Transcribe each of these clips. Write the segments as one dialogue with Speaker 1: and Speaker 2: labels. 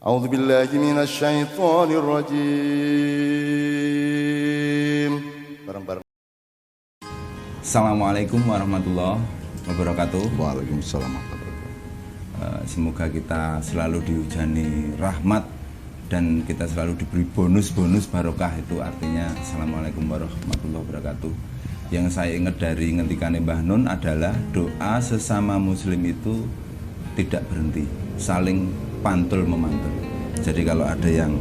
Speaker 1: A'udzu billahi minasy syaithanir rajim. Bareng-bareng.
Speaker 2: Assalamualaikum warahmatullahi wabarakatuh.
Speaker 1: Waalaikumsalam warahmatullahi wabarakatuh.
Speaker 2: Semoga kita selalu dihujani rahmat dan kita selalu diberi bonus-bonus barokah. Itu artinya Assalamualaikum warahmatullahi wabarakatuh. Yang saya ingat dari ngentikane Mbah Nun adalah doa sesama muslim itu tidak berhenti, saling pantul memantul. Jadi kalau ada yang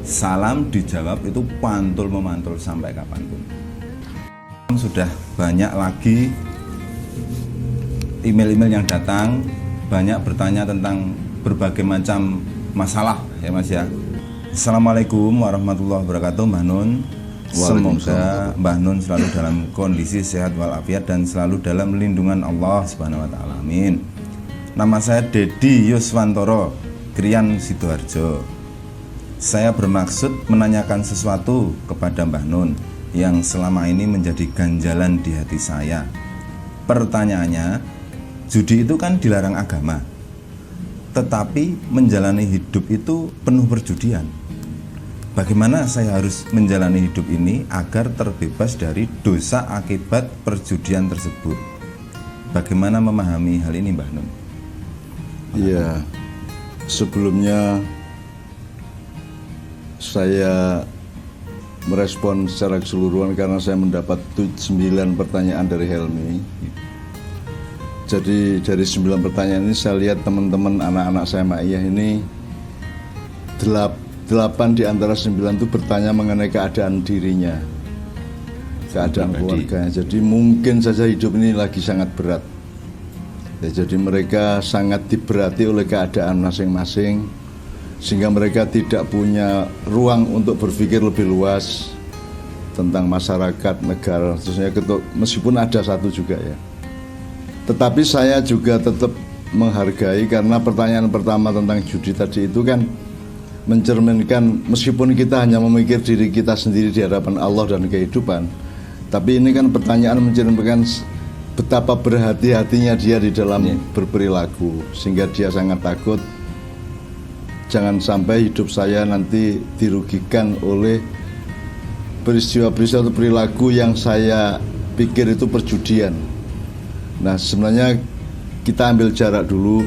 Speaker 2: salam dijawab itu pantul memantul sampai kapanpun. Sudah banyak lagi email-email yang datang, banyak bertanya tentang berbagai macam masalah ya Mas ya. Assalamualaikum warahmatullahi wabarakatuh Mbah Nun. Semoga Mbah Nun selalu dalam kondisi sehat walafiat dan selalu dalam lindungan Allah Subhanahu wa taala. Amin. Nama saya Dedi Yuswantoro, Krian Sidoarjo. Saya bermaksud menanyakan sesuatu kepada Mbah Nun yang selama ini menjadi ganjalan di hati saya. Pertanyaannya, judi itu kan dilarang agama, tetapi menjalani hidup itu penuh perjudian. Bagaimana saya harus menjalani hidup ini agar terbebas dari dosa akibat perjudian tersebut? Bagaimana memahami hal ini Mbah Nun?
Speaker 3: Iya, sebelumnya saya merespon secara keseluruhan karena saya mendapat 9 pertanyaan dari Helmi. Jadi dari 9 pertanyaan ini saya lihat teman-teman anak-anak saya Ma'iyah ini 8 di antara 9 itu bertanya mengenai keadaan dirinya, keadaan keluarganya. Jadi mungkin saja hidup ini lagi sangat berat. Ya, jadi mereka sangat diberati oleh keadaan masing-masing, sehingga mereka tidak punya ruang untuk berpikir lebih luas tentang masyarakat, negara, khususnya meskipun ada satu juga ya. Tetapi saya juga tetap menghargai karena pertanyaan pertama tentang judi tadi itu kan mencerminkan meskipun kita hanya memikir diri kita sendiri di hadapan Allah dan kehidupan, tapi ini kan pertanyaan mencerminkan betapa berhati-hatinya dia di dalam berperilaku, sehingga dia sangat takut jangan sampai hidup saya nanti dirugikan oleh peristiwa-peristiwa atau perilaku yang saya pikir itu perjudian. Nah, sebenarnya kita ambil jarak dulu.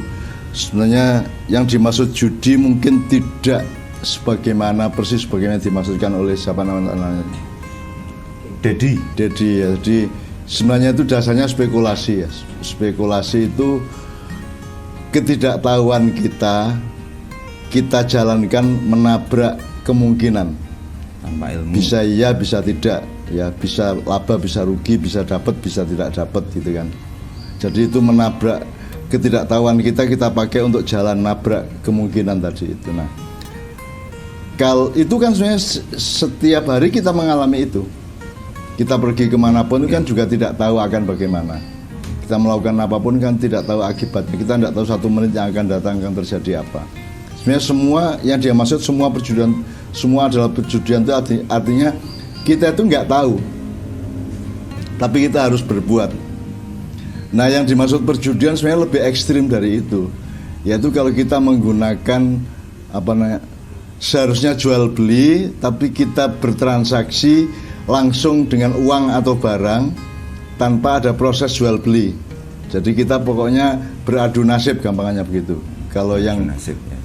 Speaker 3: Sebenarnya yang dimaksud judi mungkin tidak sebagaimana persis sebagaimana dimaksudkan oleh siapa namanya? Dedi ya. Jadi sebenarnya itu dasarnya spekulasi ya. Spekulasi itu ketidaktahuan kita jalankan menabrak kemungkinan.
Speaker 2: Tanpa ilmu.
Speaker 3: Bisa iya, bisa tidak. Ya, bisa laba, bisa rugi, bisa dapat, bisa tidak dapat gitu kan. Jadi itu menabrak ketidaktahuan kita pakai untuk jalan nabrak kemungkinan tadi itu. Nah, kalau itu kan sebenarnya setiap hari kita mengalami itu. Kita pergi kemanapun itu kan juga tidak tahu akan bagaimana. Kita melakukan apapun kan tidak tahu akibatnya. Kita tidak tahu 1 menit yang akan datang akan terjadi apa. Sebenarnya semua yang dia maksud semua perjudian, semua adalah perjudian itu artinya kita itu nggak tahu, tapi kita harus berbuat. Nah, yang dimaksud perjudian sebenarnya lebih ekstrim dari itu, yaitu kalau kita menggunakan seharusnya jual beli, tapi kita bertransaksi langsung dengan uang atau barang tanpa ada proses jual beli. Jadi kita pokoknya beradu nasib, gampangannya begitu. Kalau yang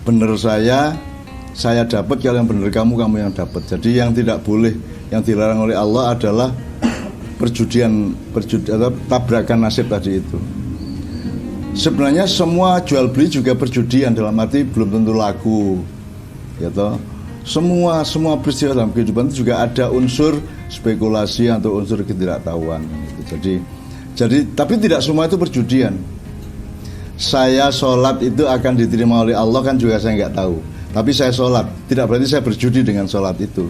Speaker 3: benar saya dapat, kalau yang benar kamu yang dapat. Jadi yang tidak boleh, yang dilarang oleh Allah adalah perjudian atau tabrakan nasib tadi itu. Sebenarnya semua jual beli juga perjudian, dalam arti belum tentu laku, ya toh. Semua peristiwa dalam kehidupan itu juga ada unsur spekulasi atau unsur ketidaktahuan. Jadi tapi tidak semua itu perjudian. Saya sholat itu akan diterima oleh Allah kan juga saya nggak tahu. Tapi saya sholat, tidak berarti saya berjudi dengan sholat itu.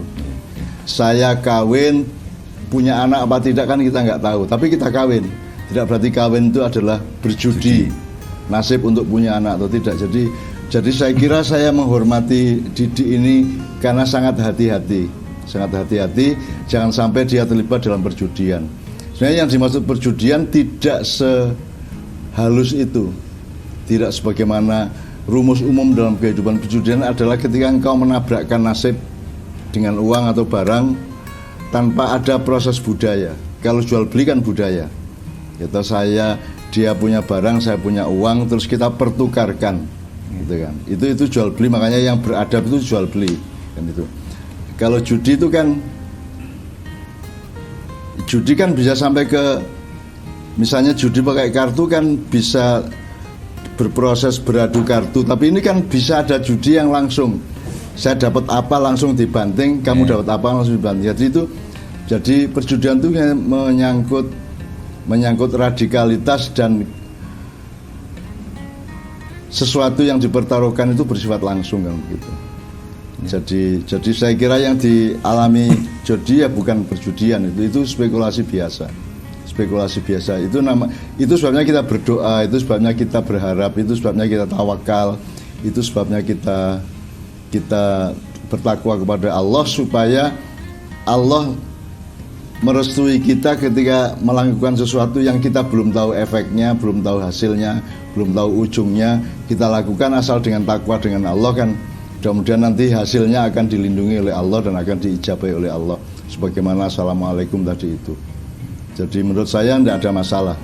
Speaker 3: Saya kawin, punya anak apa tidak kan kita nggak tahu. Tapi kita kawin, tidak berarti kawin itu adalah berjudi nasib untuk punya anak atau tidak. Jadi saya kira saya menghormati Didi ini karena sangat hati-hati, jangan sampai dia terlibat dalam perjudian. Sebenarnya yang dimaksud perjudian tidak sehalus itu, tidak sebagaimana rumus umum dalam kehidupan perjudian adalah ketika engkau menabrakkan nasib dengan uang atau barang tanpa ada proses budaya. Kalau jual beli kan budaya. Kita dia punya barang, saya punya uang, terus kita pertukarkan, gitu kan. Itu jual beli, makanya yang beradab itu jual beli, kan itu. Kalau judi itu kan, judi kan bisa sampai ke, misalnya judi pakai kartu kan bisa berproses beradu kartu, tapi ini kan bisa ada judi yang langsung, saya dapat apa langsung dibanting, kamu dapat apa langsung dibanting. Jadi perjudian itu menyangkut radikalitas dan sesuatu yang dipertaruhkan itu bersifat langsung kan begitu. Jadi saya kira yang dialami judi ya bukan perjudian, itu spekulasi biasa. Itu sebabnya kita berdoa, itu sebabnya kita berharap, itu sebabnya kita tawakal, itu sebabnya kita bertakwa kepada Allah supaya Allah merestui kita ketika melakukan sesuatu yang kita belum tahu efeknya, belum tahu hasilnya, belum tahu ujungnya. Kita lakukan asal dengan takwa dengan Allah kan, mudah-mudahan nanti hasilnya akan dilindungi oleh Allah dan akan diijabai oleh Allah. Sebagaimana Assalamualaikum tadi itu. Jadi menurut saya tidak ada masalah.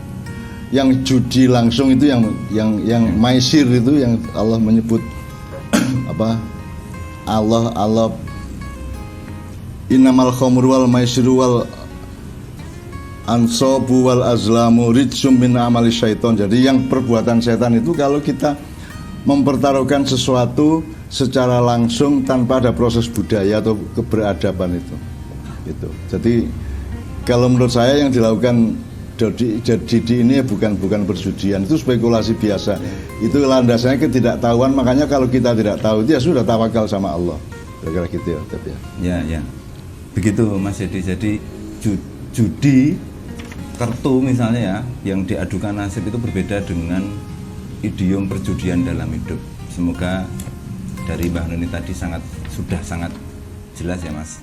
Speaker 3: Yang judi langsung itu yang maisir itu yang Allah menyebut apa? Allah innamal khamru wal maisiru wal ansobu wal azlamu rijsum min amali syaiton. Jadi yang perbuatan setan itu kalau kita mempertaruhkan sesuatu secara langsung tanpa ada proses budaya atau keberadaban itu. Gitu. Jadi kalau menurut saya yang dilakukan judi ini bukan perjudian, itu spekulasi biasa. Itu landasannya ketidaktahuan, makanya kalau kita tidak tahu itu ya sudah tawakal sama Allah. Kira-kira gitu ya, tapi ya.
Speaker 2: Ya. Begitu Mas Yedi. Jadi judi kartu misalnya ya, yang diadukan nasib itu berbeda dengan idiom perjudian dalam hidup. Semoga dari Mbah Nun tadi sudah sangat jelas ya Mas.